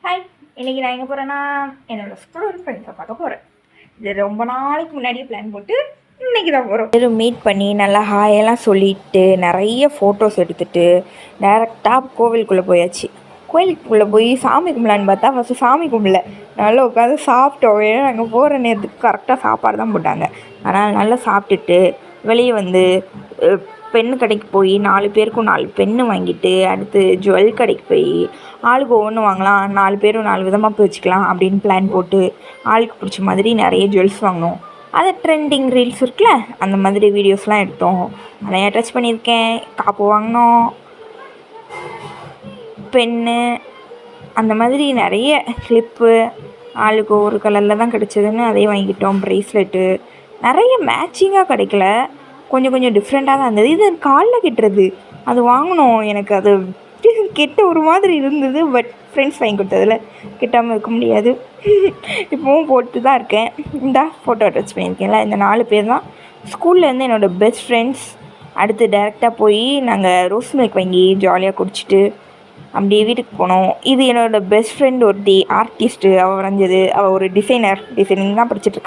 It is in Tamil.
ஹாய், இன்றைக்கி நான் எங்கே போகிறேன்னா என்னோடய ஸ்கூல் ஃப்ரெண்ட்ஸை பார்க்க போகிறேன். இது ரொம்ப நாளைக்கு முன்னாடியே பிளான் போட்டு இன்றைக்கி தான் போகிறோம். எல்லோரும் மீட் பண்ணி நல்லா ஹாயெல்லாம் சொல்லிவிட்டு நிறைய ஃபோட்டோஸ் எடுத்துகிட்டு டேரெக்டாக கோவிலுக்குள்ளே போயாச்சு. கோயிலுக்குள்ளே போய் சாமி கும்பலான்னு பார்த்தா ஃபஸ்ட்டு சாமி கும்பல நல்லா உட்காந்து சாப்பிட்டோம். ஏன்னா நாங்கள் போகிற நேரத்துக்கு கரெக்டாக சாப்பாடு தான் போட்டாங்க. அதனால் நல்லா சாப்பிட்டுட்டு வெளியே வந்து பென்னு கடைக்கு போய் 4 பேருக்கும் 4 பென்னு வாங்கிட்டு அடுத்து ஜுவல் கடைக்கு போய் ஆளுக்கு ஒவ்வொன்று வாங்கலாம், 4 பேரும் 4 விதமாக பிரிச்சுக்கலாம் அப்படின்னு பிளான் போட்டு ஆளுக்கு பிடிச்ச மாதிரி நிறைய ஜுவல்ஸ் வாங்கினோம். அதை ட்ரெண்டிங் ரீல்ஸ் இருக்குல்ல, அந்த மாதிரி வீடியோஸ்லாம் எடுத்தோம். நிறையா டச் பண்ணியிருக்கேன். காப்பு வாங்கினோம், பென்னு, அந்த மாதிரி நிறைய கிளிப்பு ஆளுக்கு ஒரு கலரில் தான் கிடச்சதுன்னு அதையும் வாங்கிட்டோம். ப்ரேஸ்லெட்டு நிறைய மேட்சிங்காக கிடைக்கல, கொஞ்சம் கொஞ்சம் டிஃப்ரெண்ட்டாக தான் இருந்தது. இது காலில் கட்டுறது அது வாங்கினோம். எனக்கு அது கெட்ட ஒரு மாதிரி இருந்தது. பட் ஃப்ரெண்ட்ஸ் வாங்கி கொடுத்ததில் கெட்டாமல் இருக்க முடியாது. இப்போவும் போட்டு தான் இருக்கேன். இந்த ஃபோட்டோ அட்டாச் பண்ணியிருக்கேன்ல, இந்த 4 பேர் தான் ஸ்கூல்லேருந்து என்னோடய பெஸ்ட் ஃப்ரெண்ட்ஸ். அடுத்து டேரெக்டாக போய் நாங்கள் ரோஸ் மில்க் வாங்கி ஜாலியாக குடிச்சிட்டு அப்படியே வீட்டுக்கு போனோம். இது என்னோடய பெஸ்ட் ஃப்ரெண்ட் ஒருத்தி ஆர்டிஸ்ட்டு. அவள் வரைஞ்சது. அவள் ஒரு டிசைனிங் தான் படிச்சிட்ருக்கா.